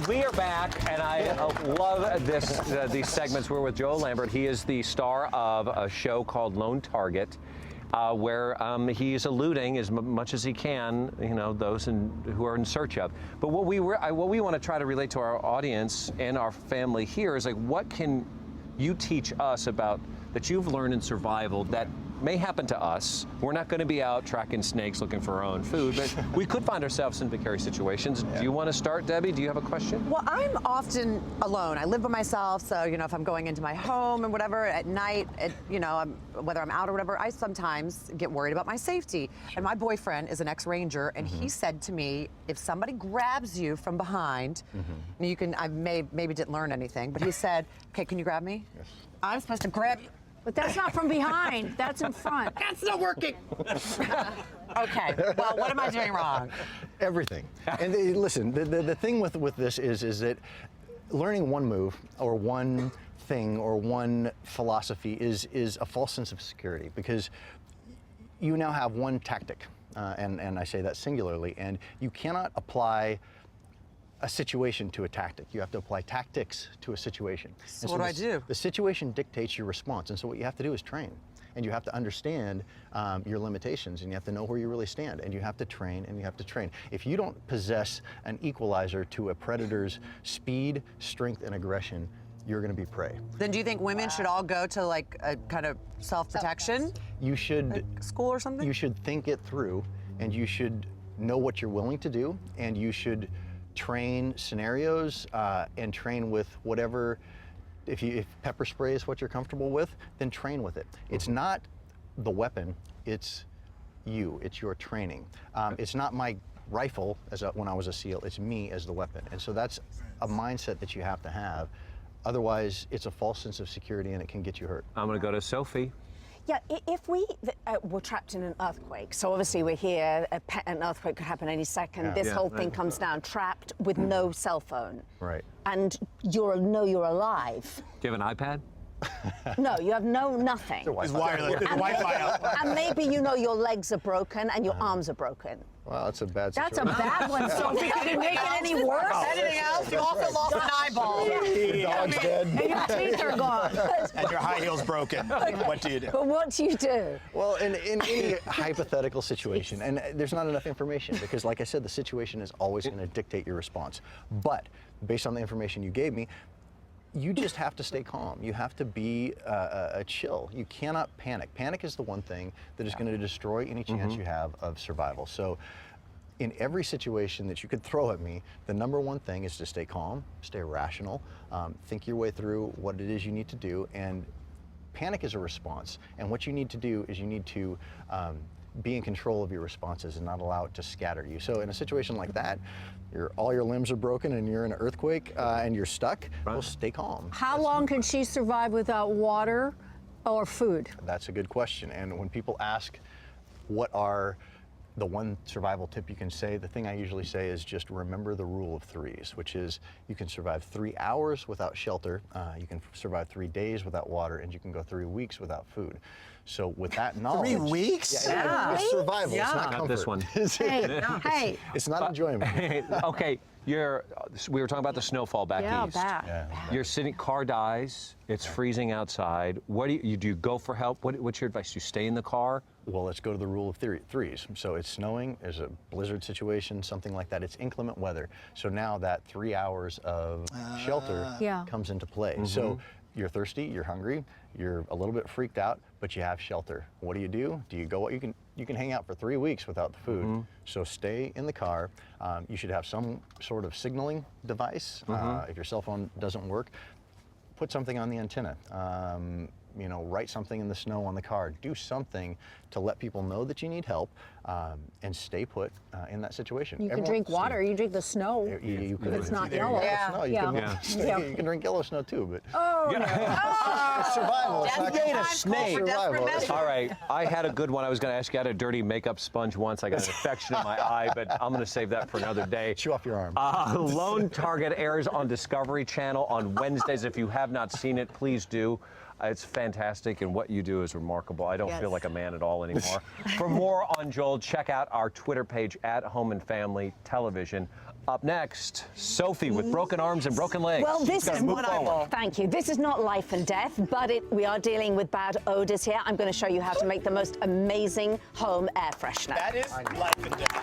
We are back, and I love these segments. We're with Joel Lambert. He is the star of a show called Lone Target, where he is eluding as much as he can, those who are in search of. But what we want to try to relate to our audience and our family here is, like, what can you teach us about that you've learned in survival that may happen to us? We're not going to be out tracking snakes looking for our own food, but we could find ourselves in precarious situations. Yeah. Do you want to start, Debbie? Do you have a question? Well, I'm often alone. I live by myself, so if I'm going into my home and whatever at night, whether I'm out or whatever, I sometimes get worried about my safety. And my boyfriend is an ex-Ranger, and he said to me, if somebody grabs you from behind, and I maybe didn't learn anything, but he said, "Okay, can you grab me?" Yes. I'm supposed to grab you. But that's not from behind, that's in front. That's not working. Okay, well, what am I doing wrong? Everything. And listen, the thing with this is that learning one move or one thing or one philosophy is a false sense of security, because you now have one tactic, and I say that singularly, and you cannot apply a situation to a tactic. You have to apply tactics to a situation. So what do I do? The situation dictates your response, and so what you have to do is train. And you have to understand your limitations, and you have to know where you really stand, and you have to train, and you have to train. If you don't possess an equalizer to a predator's speed, strength, and aggression, you're going to be prey. Then do you think women should all go to like a kind of self-protection? You should, like school or something? You should think it through, and you should know what you're willing to do, and you should train scenarios and train with whatever. If pepper spray is what you're comfortable with, then train with it. It's not the weapon, it's you, it's your training. It's not my rifle when I was a SEAL, it's me as the weapon. And so that's a mindset that you have to have. Otherwise, it's a false sense of security and it can get you hurt. I'm gonna go to Sophie. Yeah, if we were trapped in an earthquake, so obviously we're here, an earthquake could happen any second, this whole thing comes down, trapped with no cell phone. Right. And you're alive. Do you have an iPad? No, you have nothing. It's wireless. It's Wi-Fi out. And maybe your legs are broken and your arms are broken. Wow, that's a bad situation. That's a bad one, Sophie. Can you make it any worse? Anything else? You also lost an eyeball. The dog's dead. And your teeth are gone. And your high heel's broken. What do you do? But what do you do? Well, in any hypothetical situation, and there's not enough information, because like I said, the situation is always going to dictate your response. But based on the information you gave me, you just have to stay calm. You have to be chill. You cannot panic. Panic is the one thing that is going to destroy any chance you have of survival. So in every situation that you could throw at me, the number one thing is to stay calm, stay rational, think your way through what it is you need to do, and panic is a response. And what you need to do is you need to be in control of your responses and not allow it to scatter you. So in a situation like that, all your limbs are broken and you're in an earthquake and you're stuck, well, stay calm. How long can she survive without water or food? That's a good question. And when people ask what are the one survival tip you can say, the thing I usually say is just remember the rule of threes, which is you can survive 3 hours without shelter, you can survive 3 days without water, and you can go 3 weeks without food. So with that knowledge— 3 weeks? Yeah. It's survival, it's not comfort. Not this one. Hey. It's not enjoyment. Okay, we were talking about the snowfall back east. Yeah. You're sitting, car dies, it's freezing outside. What do you go for help? What's your advice? Do you stay in the car? Well, let's go to the rule of threes. So it's snowing, there's a blizzard situation, something like that. It's inclement weather. So now that 3 hours of shelter comes into play. So you're thirsty, you're hungry, you're a little bit freaked out, but you have shelter. What do? Do you go? You can hang out for 3 weeks without the food. So stay in the car. You should have some sort of signaling device. If your cell phone doesn't work, put something on the antenna. Write something in the snow on the car. Do something to let people know that you need help, and stay put in that situation. You can drink water. You drink the snow. You could. It's not yellow. You can drink yellow snow too, but it's survival. It's not a snake. Survival. All right, I had a good one. I was going to ask you. I had a dirty makeup sponge once. I got an infection in my eye, but I'm going to save that for another day. Chew off your arm. Lone Target airs on Discovery Channel on Wednesdays. If you have not seen it, please do. It's fantastic, and what you do is remarkable. I don't feel like a man at all anymore. For more on Joel, check out our Twitter page at Home and Family Television. Up next, Sophie with broken arms and broken legs. Well, this She's is gotta move forward. Thank you. This is not life and death, but we are dealing with bad odors here. I'm going to show you how to make the most amazing home air freshener. That is life and death.